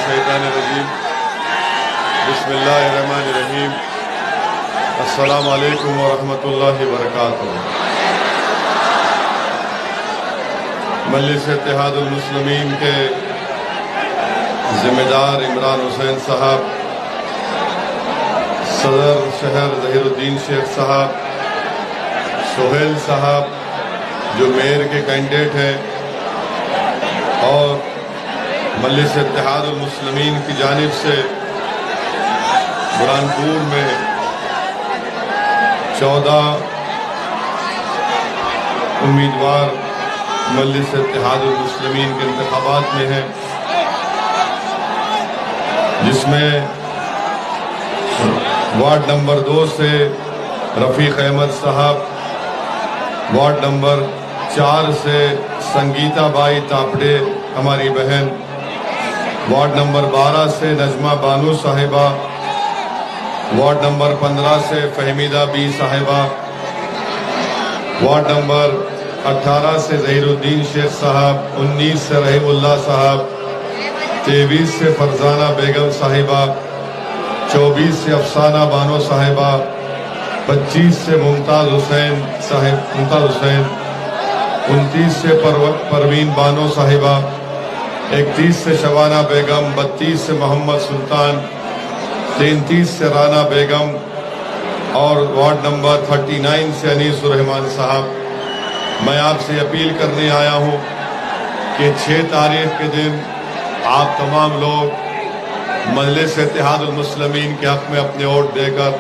मिनश्शैतानिर्रजीम बिस्मिल्लाहिर्रहमानिर्रहीम अस्सलामु अलैकुम वरहमतुल्लाहि वबरकातुहू। मजलिस इत्तेहादुल मुस्लिमीन के जिम्मेदार इमरान हुसैन साहब, सदर शहर ज़हीरुद्दीन शेख साहब, सोहेल साहब जो मेयर के कैंडिडेट हैं, और मजलिस इत्तेहादुल मुस्लिमीन की जानिब से बुरहानपुर में 14 उम्मीदवार मजलिस इत्तेहादुल मुस्लिमीन के इंतखाबात में हैं, जिसमें वार्ड नंबर 2 से रफ़ीक अहमद साहब, वार्ड नंबर 4 से संगीता बाई तापड़े हमारी बहन, वार्ड नंबर 12 से नजमा बानू साहिबा, वार्ड नंबर 15 से फहमीदा बी साहिबा, वार्ड नंबर 18 से ज़हीरुद्दीन शेख साहब, 19 से रहीमुल्लाह साहब, 23 से फरजाना बेगम साहिबा, 24 से अफसाना बानो साहिबा, 25 से मुमताज़ हुसैन, 29 से परवीन बानो साहिबा, 31 से शबाना बेगम, 32 से मोहम्मद सुल्तान, 33 से राना बेगम, और वार्ड नंबर 39 से अनीसुर्रहमान साहब। मैं आपसे अपील करने आया हूं कि 6 तारीख के दिन आप तमाम लोग मजलिस इत्तेहादुल मुस्लिमीन के हक में अपने वोट देकर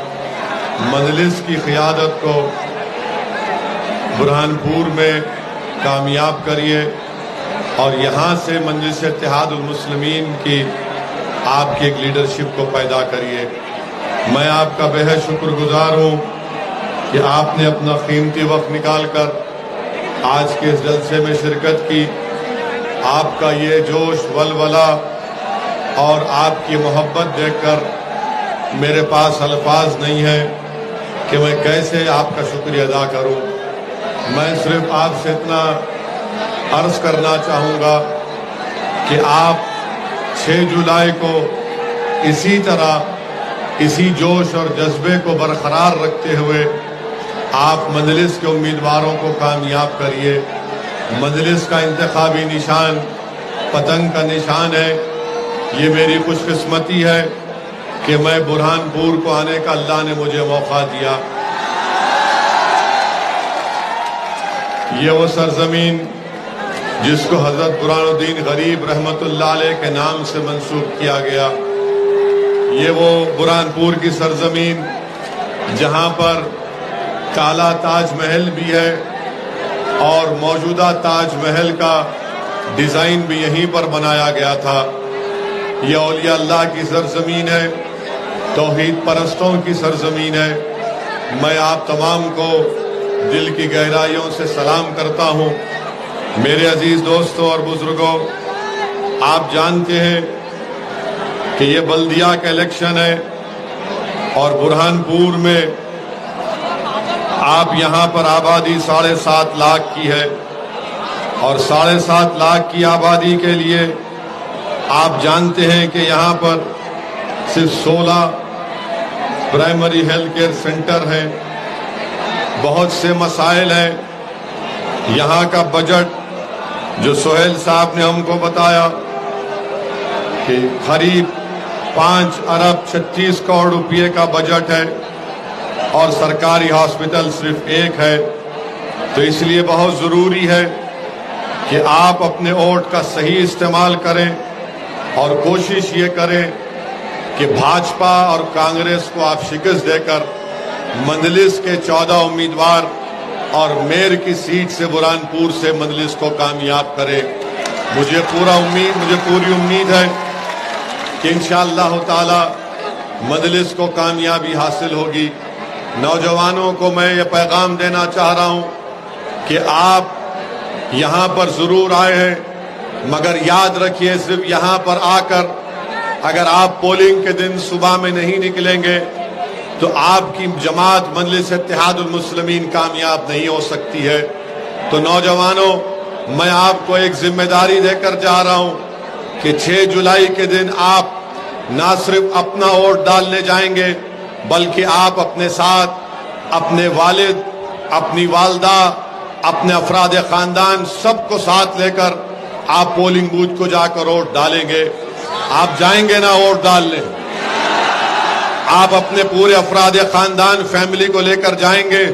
मजलिस की क़ियादत को बुरहानपुर में कामयाब करिए, और यहाँ से मजलिस इत्तेहादुल मुस्लिमीन की आपकी एक लीडरशिप को पैदा करिए। मैं आपका बेहद शुक्रगुजार हूँ कि आपने अपना कीमती वक्त निकालकर आज के इस जलसे में शिरकत की। आपका ये जोश, वलवला और आपकी मोहब्बत देखकर मेरे पास अल्फाज नहीं है कि मैं कैसे आपका शुक्रिया अदा करूं। मैं सिर्फ आपसे इतना अर्ज करना चाहूँगा कि आप 6 जुलाई को इसी तरह, इसी जोश और जज्बे को बरकरार रखते हुए आप मजलिस के उम्मीदवारों को कामयाब करिए। मजलिस का इंतखाबी निशान पतंग का निशान है। ये मेरी खुशकिस्मती है कि मैं बुरहानपुर को आने का अल्लाह ने मुझे मौका दिया। ये वो सरजमीन जिसको हजरत बुरहानुद्दीन गरीब रहमतुल्लाह अलैह के नाम से मंसूब किया गया, ये वो बुरहानपुर की सरजमीन जहां पर काला ताजमहल भी है और मौजूदा ताजमहल का डिजाइन भी यहीं पर बनाया गया था। यह औलिया अल्लाह की सरजमीन है, तौहीद परस्तों की सरजमीन है। मैं आप तमाम को दिल की गहराइयों से सलाम करता हूं। मेरे अजीज दोस्तों और बुजुर्गों, आप जानते हैं कि ये बल्दिया का इलेक्शन है और बुरहानपुर में आप यहां पर आबादी 7.5 लाख की है, और 7.5 लाख की आबादी के लिए आप जानते हैं कि यहां पर सिर्फ 16 प्राइमरी हेल्थ केयर सेंटर हैं। बहुत से मसाइल हैं। यहां का बजट जो सोहेल साहब ने हमको बताया कि करीब 5 अरब 36 करोड़ रुपये का बजट है, और सरकारी हॉस्पिटल सिर्फ 1 है। तो इसलिए बहुत ज़रूरी है कि आप अपने वोट का सही इस्तेमाल करें और कोशिश ये करें कि भाजपा और कांग्रेस को आप शिकस्त देकर मजलिस के 14 उम्मीदवार और मेयर की सीट से बुरहानपुर से मजलिस को कामयाब करें। मुझे पूरी उम्मीद है कि इंशाअल्लाह ताला मजलिस को कामयाबी हासिल होगी। नौजवानों को मैं ये पैगाम देना चाह रहा हूं कि आप यहां पर जरूर आए हैं, मगर याद रखिए सिर्फ यहां पर आकर अगर आप पोलिंग के दिन सुबह में नहीं निकलेंगे तो आपकी जमात मजलिस इत्तेहादुल मुस्लिमीन कामयाब नहीं हो सकती है। तो नौजवानों, मैं आपको एक जिम्मेदारी देकर जा रहा हूं कि 6 जुलाई के दिन आप ना सिर्फ अपना वोट डालने जाएंगे, बल्कि आप अपने साथ अपने वालिद, अपनी वालदा, अपने अफराद खानदान सबको साथ लेकर आप पोलिंग बूथ को जाकर वोट डालेंगे। आप जाएंगे ना वोट डालने? आप अपने पूरे अफराद खानदान, फैमिली को लेकर जाएंगे?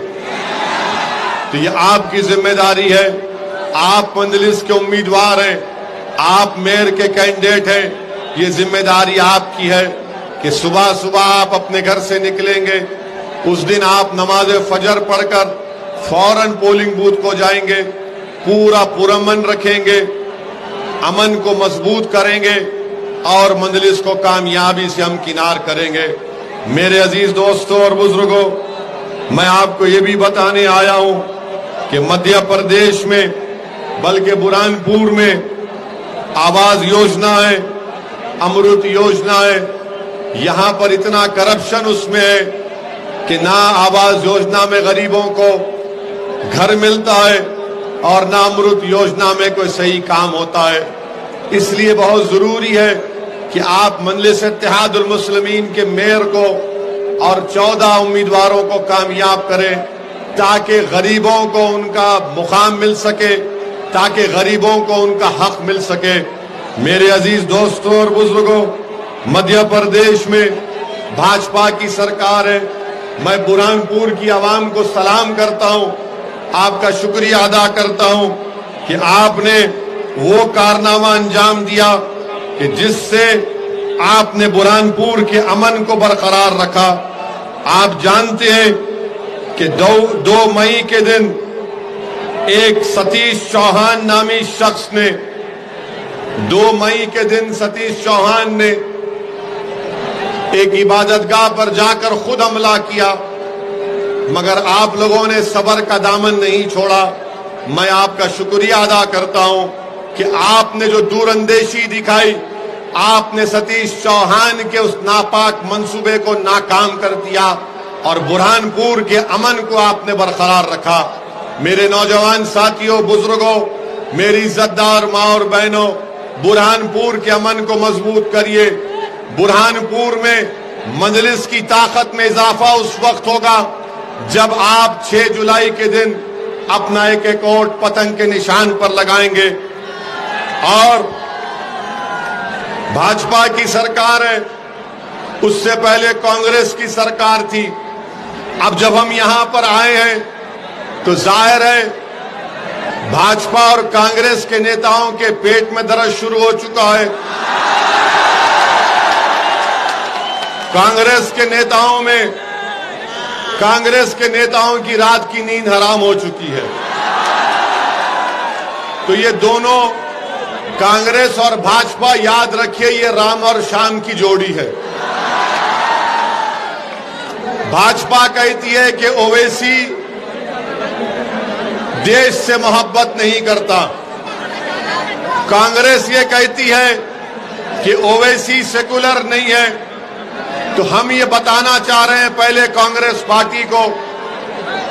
तो ये आपकी जिम्मेदारी है। आप मंजलिस के उम्मीदवार हैं, आप मेयर के कैंडिडेट हैं। ये जिम्मेदारी आपकी है कि सुबह सुबह आप अपने घर से निकलेंगे। उस दिन आप नमाज फजर पढ़कर फौरन पोलिंग बूथ को जाएंगे, पूरा पुरअमन रखेंगे, अमन को मजबूत करेंगे और मंजलिस को कामयाबी से हमकिनार करेंगे। मेरे अजीज दोस्तों और बुजुर्गों, मैं आपको ये भी बताने आया हूं कि मध्य प्रदेश में, बल्कि बुरहानपुर में आवास योजना है, अमृत योजना है। यहां पर इतना करप्शन उसमें है कि ना आवास योजना में गरीबों को घर मिलता है और ना अमृत योजना में कोई सही काम होता है। इसलिए बहुत जरूरी है कि आप मजलिस इत्तेहादुल मुस्लिमीन के मेयर को और 14 उम्मीदवारों को कामयाब करें, ताकि गरीबों को उनका मुकाम मिल सके, ताकि गरीबों को उनका हक मिल सके। मेरे अजीज दोस्तों और बुजुर्गों, मध्य प्रदेश में भाजपा की सरकार है। मैं बुरहानपुर की आवाम को सलाम करता हूं, आपका शुक्रिया अदा करता हूं कि आपने वो कारनामा अंजाम दिया कि जिससे आपने बुरहानपुर के अमन को बरकरार रखा। आप जानते हैं कि 2 मई के दिन एक सतीश चौहान नामी शख्स ने 2 मई के दिन सतीश चौहान ने एक इबादतगाह पर जाकर खुद हमला किया, मगर आप लोगों ने सब्र का दामन नहीं छोड़ा। मैं आपका शुक्रिया अदा करता हूं कि आपने जो दूरंदेशी दिखाई, आपने सतीश चौहान के उस नापाक मंसूबे को नाकाम कर दिया और बुरहानपुर के अमन को आपने बरकरार रखा। मेरे नौजवान साथियों, बुजुर्गों, मेरी इज्जतदार माँ और बहनों, बुरहानपुर के अमन को मजबूत करिए। बुरहानपुर में मजलिस की ताकत में इजाफा उस वक्त होगा जब आप 6 जुलाई के दिन अपना एक एक वोट पतंग के निशान पर लगाएंगे। और भाजपा की सरकार है, उससे पहले कांग्रेस की सरकार थी। अब जब हम यहां पर आए हैं तो जाहिर है भाजपा और कांग्रेस के नेताओं के पेट में दर्द शुरू हो चुका है। कांग्रेस के नेताओं की रात की नींद हराम हो चुकी है। तो ये दोनों, कांग्रेस और भाजपा, याद रखिए, ये राम और श्याम की जोड़ी है। भाजपा कहती है कि ओवैसी देश से मोहब्बत नहीं करता, कांग्रेस ये कहती है कि ओवैसी सेकुलर नहीं है। तो हम ये बताना चाह रहे हैं पहले कांग्रेस पार्टी को,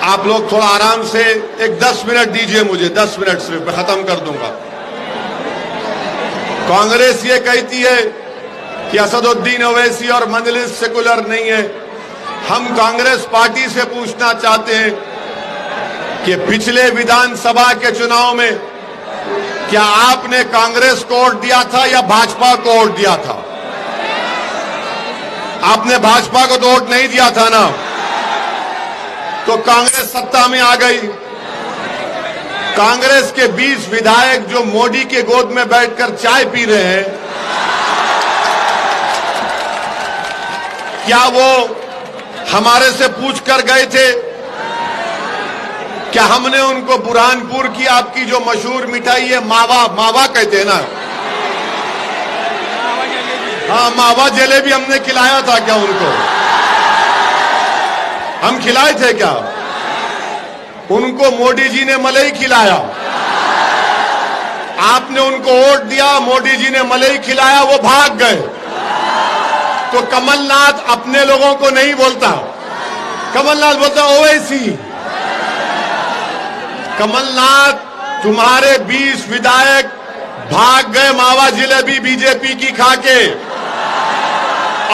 आप लोग थोड़ा आराम से एक 10 मिनट दीजिए मुझे, 10 मिनट सिर्फ, मैं खत्म कर दूंगा। कांग्रेस ये कहती है कि असदुद्दीन ओवैसी और मजलिस सेकुलर नहीं है। हम कांग्रेस पार्टी से पूछना चाहते हैं कि पिछले विधानसभा के चुनाव में क्या आपने कांग्रेस को वोट दिया था या भाजपा को वोट दिया था? आपने भाजपा को तो वोट नहीं दिया था ना, तो कांग्रेस सत्ता में आ गई। कांग्रेस के 20 विधायक जो मोदी के गोद में बैठकर चाय पी रहे हैं, क्या वो हमारे से पूछ कर गए थे? क्या हमने उनको बुरहानपुर की आपकी जो मशहूर मिठाई है मावा कहते हैं ना, हाँ, मावा जलेबी हमने खिलाया था क्या उनको? हम खिलाए थे क्या? उनको मोदी जी ने मलई खिलाया। आपने उनको वोट दिया, मोदी जी ने मलई खिलाया, वो भाग गए। तो कमलनाथ अपने लोगों को नहीं बोलता, कमलनाथ बोलता ओवैसी। कमलनाथ तुम्हारे 20 विधायक भाग गए मावा जिलेबी बीजेपी की खाके,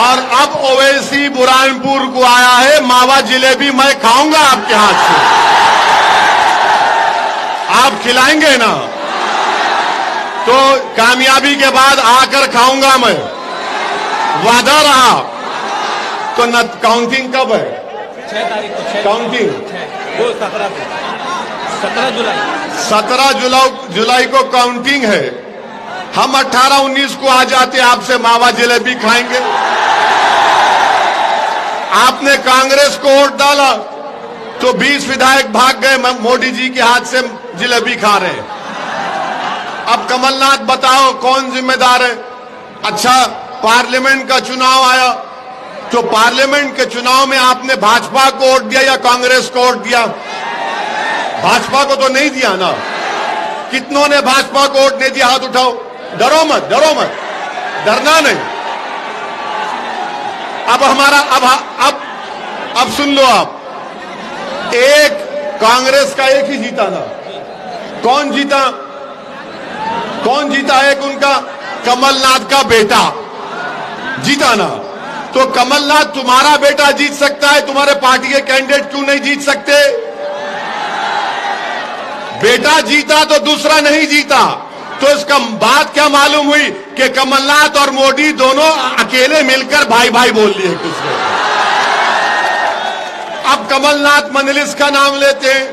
और अब ओवैसी बुरहानपुर को आया है, मावा जिलेबी मैं खाऊंगा आपके हाथ से। आप खिलाएंगे ना? तो कामयाबी के बाद आकर खाऊंगा मैं, वादा रहा। तो न काउंटिंग कब है? 6 तारीख को काउंटिंग 17 जुलाई को काउंटिंग है। हम 18-19 को आ जाते, आपसे मावा जलेबी खाएंगे। आपने कांग्रेस को वोट डाला तो 20 विधायक भाग गए, मोदी जी के हाथ से जलेबी खा रहे हैं। अब कमलनाथ बताओ कौन जिम्मेदार है? अच्छा, पार्लियामेंट का चुनाव आया तो पार्लियामेंट के चुनाव में आपने भाजपा को वोट दिया या कांग्रेस को वोट दिया? भाजपा को तो नहीं दिया ना। कितनों ने भाजपा को वोट नहीं दिया? हाथ उठाओ। डरो मत, डरना नहीं। अब हमारा अब सुन लो आप, एक कांग्रेस का एक ही जीता ना। कौन जीता? एक उनका कमलनाथ का बेटा जीता ना। तो कमलनाथ तुम्हारा बेटा जीत सकता है, तुम्हारे पार्टी के कैंडिडेट क्यों नहीं जीत सकते? बेटा जीता तो दूसरा नहीं जीता। तो इसका बात क्या मालूम हुई कि कमलनाथ और मोदी दोनों अकेले मिलकर भाई भाई बोल लिए एक दूसरे को। अब कमलनाथ मंजलिस का नाम लेते हैं,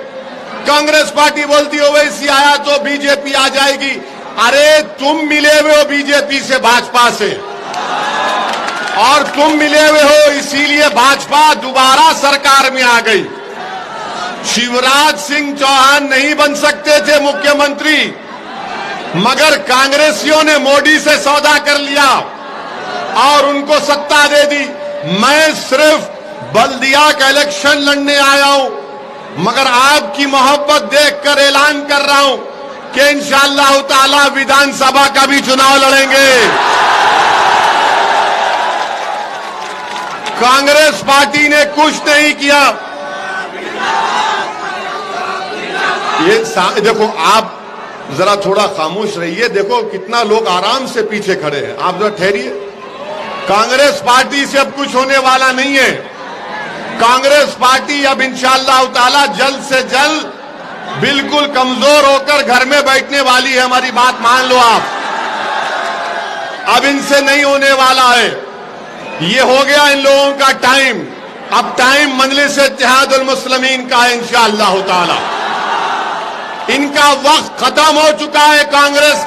कांग्रेस पार्टी बोलती हो वैसी आया तो बीजेपी आ जाएगी। अरे तुम मिले हुए हो बीजेपी से, भाजपा से, और तुम मिले हुए हो इसीलिए भाजपा दोबारा सरकार में आ गई। शिवराज सिंह चौहान नहीं बन सकते थे मुख्यमंत्री, मगर कांग्रेसियों ने मोदी से सौदा कर लिया और उनको सत्ता दे दी। मैं सिर्फ बल्दिया का इलेक्शन लड़ने आया हूं, मगर आपकी मोहब्बत देखकर ऐलान कर रहा हूं कि इंशाअल्लाह ताला विधानसभा का भी चुनाव लड़ेंगे। कांग्रेस पार्टी ने कुछ नहीं किया। ये देखो, आप जरा थोड़ा खामोश रहिए। देखो कितना लोग आराम से पीछे खड़े हैं, आप जरा ठहरिए। कांग्रेस पार्टी से अब कुछ होने वाला नहीं है। कांग्रेस पार्टी अब इंशाअल्लाह ताला जल्द से जल्द बिल्कुल कमजोर होकर घर में बैठने वाली है। हमारी बात मान लो आप, अब इनसे नहीं होने वाला है। ये हो गया इन लोगों का टाइम। अब टाइम मजलिस इत्तेहादुल मुस्लिमीन का है इंशाअल्लाह ताला। इनका वक्त खत्म हो चुका है। कांग्रेस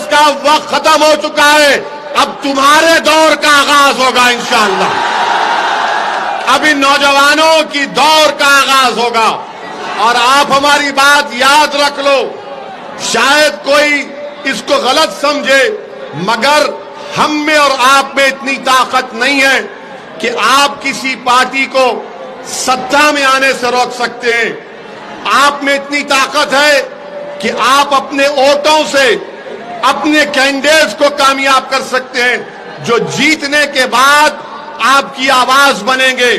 का वक्त खत्म हो चुका है। अब तुम्हारे दौर का आगाज होगा इंशाअल्लाह। अब इन नौजवानों की दौर का आगाज होगा। और आप हमारी बात याद रख लो, शायद कोई इसको गलत समझे, मगर हम में और आप में इतनी ताकत नहीं है कि आप किसी पार्टी को सत्ता में आने से रोक सकते हैं। आप में इतनी ताकत है कि आप अपने वोटों से अपने कैंडिडेट्स को कामयाब कर सकते हैं, जो जीतने के बाद आपकी आवाज बनेंगे,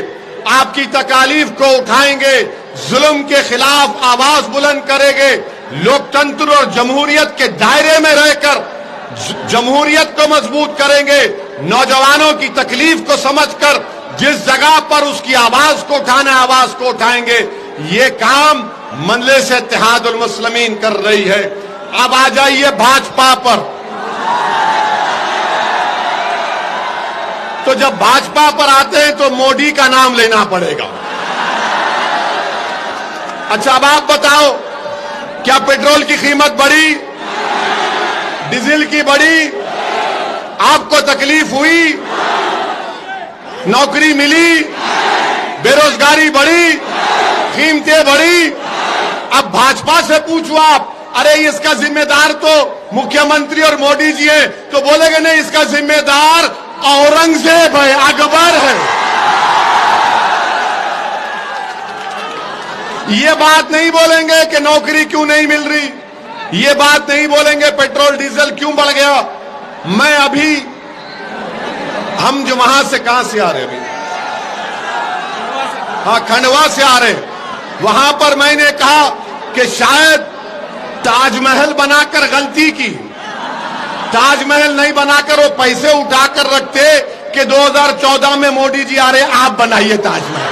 आपकी तकालीफ को उठाएंगे, जुल्म के खिलाफ आवाज बुलंद करेंगे, लोकतंत्र और जमहूरियत के दायरे में रहकर जमहूरियत को मजबूत करेंगे, नौजवानों की तकलीफ को समझकर जिस जगह पर उसकी आवाज को उठाना, आवाज को उठाएंगे। ये काम मजलिस इत्तेहादुल मुस्लिमीन कर रही है। अब आ जाइए भाजपा पर। तो जब भाजपा पर आते हैं तो मोदी का नाम लेना पड़ेगा। अच्छा, अब आप बताओ, क्या पेट्रोल की कीमत बढ़ी? डीजल की बढ़ी? आपको तकलीफ हुई? नौकरी मिली? बेरोजगारी बढ़ी? कीमतें बढ़ी? अब भाजपा से पूछो आप, अरे इसका जिम्मेदार तो मुख्यमंत्री और मोदी जी हैं, तो बोलेंगे नहीं, इसका जिम्मेदार औरंगजेब है, अकबर है। ये बात नहीं बोलेंगे कि नौकरी क्यों नहीं मिल रही, ये बात नहीं बोलेंगे पेट्रोल डीजल क्यों बढ़ गया। मैं अभी, हम जो वहां से कहां से आ रहे हैं अभी, हाँ, खंडवा से आ रहे हैं। वहां पर मैंने कहा कि शायद ताजमहल बनाकर गलती की। ताजमहल नहीं बनाकर वो पैसे उठाकर रखते कि 2014 में मोदी जी आ रहे, आप बनाइए ताजमहल।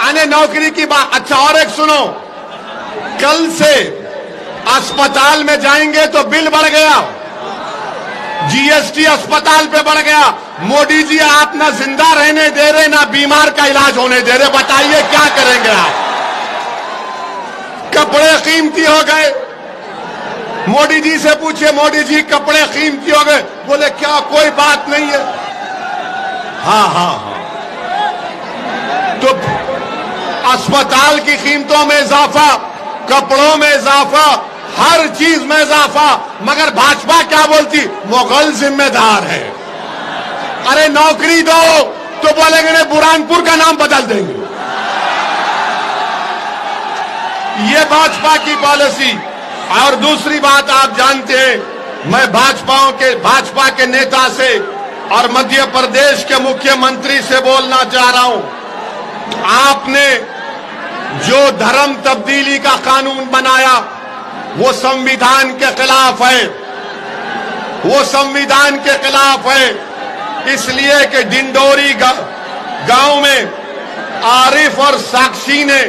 आने नौकरी की बात। अच्छा, और एक सुनो, कल से अस्पताल में जाएंगे तो बिल बढ़ गया, जीएसटी अस्पताल पे बढ़ गया। मोदी जी आप ना जिंदा रहने दे रहे, ना बीमार का इलाज होने दे रहे। बताइए क्या करेंगे आप? कपड़े कीमती हो गए। मोदी जी से पूछिए, मोदी जी कपड़े कीमती हो गए, बोले क्या कोई बात नहीं है। हाँ हाँ हाँ, तो अस्पताल की कीमतों में इजाफा, कपड़ों में इजाफा, हर चीज में इजाफा। मगर भाजपा क्या बोलती? मुगल जिम्मेदार है। अरे नौकरी दो तो बोलेंगे नहीं, बुरहानपुर का नाम बदल देंगे। ये भाजपा की पॉलिसी। और दूसरी बात आप जानते हैं, मैं भाजपा के नेता से और मध्य प्रदेश के मुख्यमंत्री से बोलना चाह रहा हूं, आपने जो धर्म तब्दीली का कानून बनाया वो संविधान के खिलाफ है। वो संविधान के खिलाफ है, इसलिए कि डिंडोरी गांव में आरिफ और साक्षी ने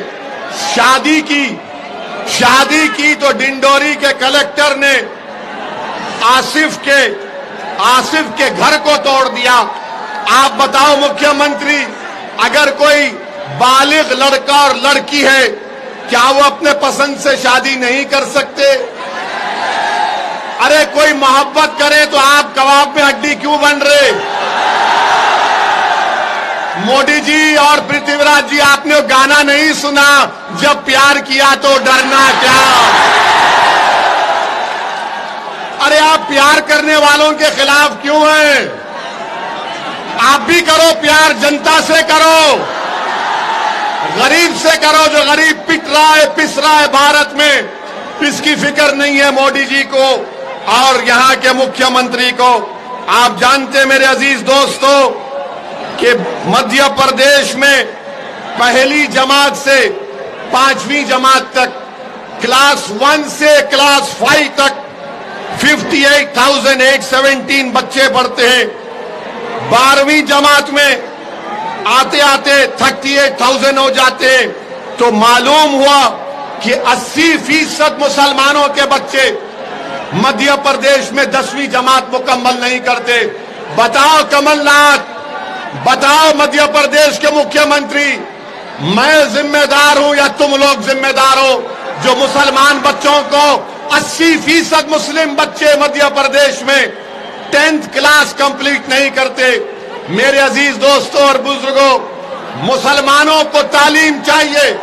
शादी की तो डिंडोरी के कलेक्टर ने आसिफ के घर को तोड़ दिया। आप बताओ मुख्यमंत्री, अगर कोई बालिग लड़का और लड़की है, क्या वो अपने पसंद से शादी नहीं कर सकते? अरे कोई मोहब्बत करे तो आप कबाब में हड्डी क्यों बन रहे? मोदी जी और पृथ्वीराज जी, आपने वो गाना नहीं सुना, जब प्यार किया तो डरना क्या? अरे आप प्यार करने वालों के खिलाफ क्यों हैं? आप भी करो प्यार, जनता से करो, गरीब से करो। जो गरीब पिट रहा है, पिस रहा है भारत में, इसकी फिक्र नहीं है मोदी जी को और यहां के मुख्यमंत्री को। आप जानते मेरे अजीज दोस्तों कि मध्य प्रदेश में पहली जमात से 5वीं जमात तक, क्लास 1 से क्लास 5 तक 58,817 बच्चे पढ़ते हैं। 12वीं जमात में आते आते 38,000 हो जाते हैं। तो मालूम हुआ कि 80% मुसलमानों के बच्चे मध्य प्रदेश में 10वीं जमात मुकम्मल नहीं करते। बताओ कमलनाथ, बताओ मध्य प्रदेश के मुख्यमंत्री, मैं जिम्मेदार हूं या तुम लोग जिम्मेदार हो जो मुसलमान बच्चों को 80% मुस्लिम बच्चे मध्य प्रदेश में 10th क्लास कंप्लीट नहीं करते। मेरे अजीज दोस्तों और बुजुर्गों, मुसलमानों को तालीम चाहिए,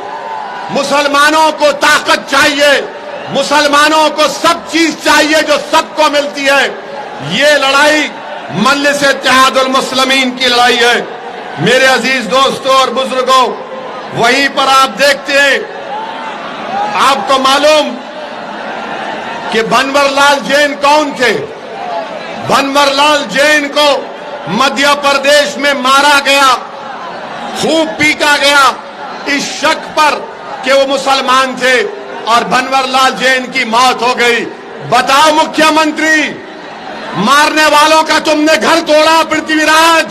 मुसलमानों को ताकत चाहिए, मुसलमानों को सब चीज चाहिए जो सबको मिलती है। ये लड़ाई मजलिस इत्तेहादुल मुस्लिमीन की लड़ाई है। मेरे अजीज दोस्तों और बुजुर्गों, वहीं पर आप देखते हैं, आपको मालूम कि भंवरलाल जैन कौन थे? भंवरलाल जैन को मध्य प्रदेश में मारा गया, खूब पीटा गया इस शक पर कि वो मुसलमान थे और भंवरलाल जैन की मौत हो गई। बताओ मुख्यमंत्री, मारने वालों का तुमने घर तोड़ा, पृथ्वीराज,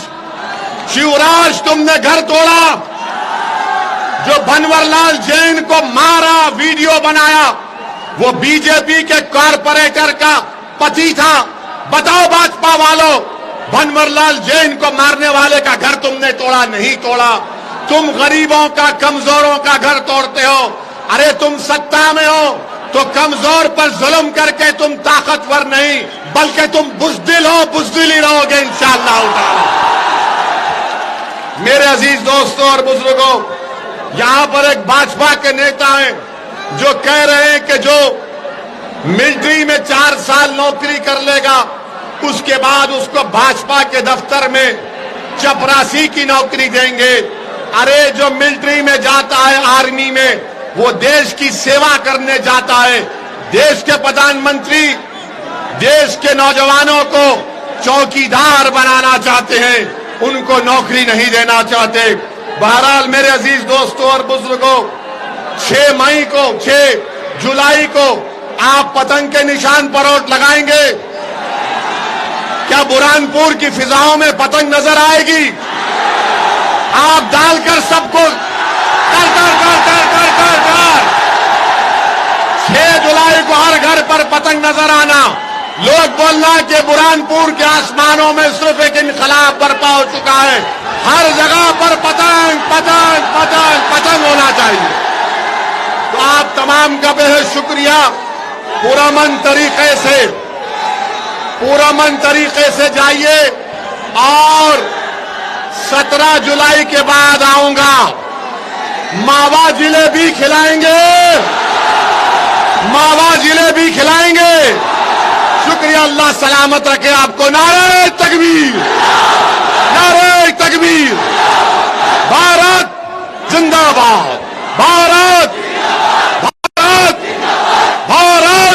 शिवराज तुमने घर तोड़ा। जो भंवरलाल जैन को मारा, वीडियो बनाया, वो बीजेपी के कॉरपोरेटर का पति था। बताओ भाजपा वालों, भंवरलाल जैन को मारने वाले का घर तुमने तोड़ा नहीं तोड़ा? तुम गरीबों का, कमजोरों का घर तोड़ते हो। अरे तुम सत्ता में हो तो कमजोर पर जुल्म करके तुम ताकतवर नहीं बल्कि तुम बुज़दिल हो, बुज़दिल ही रहोगे इंशाअल्लाह ताला। मेरे अजीज दोस्तों और बुजुर्गों, यहां पर एक भाजपा के नेता हैं जो कह रहे हैं कि जो मिलिट्री में 4 साल नौकरी कर लेगा उसके बाद उसको भाजपा के दफ्तर में चपरासी की नौकरी देंगे। अरे जो मिलिट्री में जाता है, आर्मी में, वो देश की सेवा करने जाता है। देश के प्रधानमंत्री देश के नौजवानों को चौकीदार बनाना चाहते हैं, उनको नौकरी नहीं देना चाहते। बहरहाल मेरे अजीज दोस्तों और बुजुर्गों, 6 मई को 6 जुलाई को आप पतंग के निशान पर वोट लगाएंगे? क्या बुरहानपुर की फिजाओं में पतंग नजर आएगी? आप डालकर सबको कर कर कर कर कर कर कर 6 जुलाई को हर घर पर पतंग नजर आना। लोग बोलना कि बुरहानपुर के आसमानों में सिर्फ एक इनकलाब बर्पा हो चुका है। हर जगह पर पतंग पतंग पतंग पतंग होना चाहिए। तो आप तमाम का बेहद शुक्रिया। पुरअमन तरीके से जाइए और 17 जुलाई के बाद आऊंगा। मावा जिलेबी खिलाएंगे, मावा जिलेबी खिलाएंगे। शुक्रिया, अल्लाह सलामत रखे आपको। नारे तकबीर, नारे तकबीर, भारत जिंदाबाद।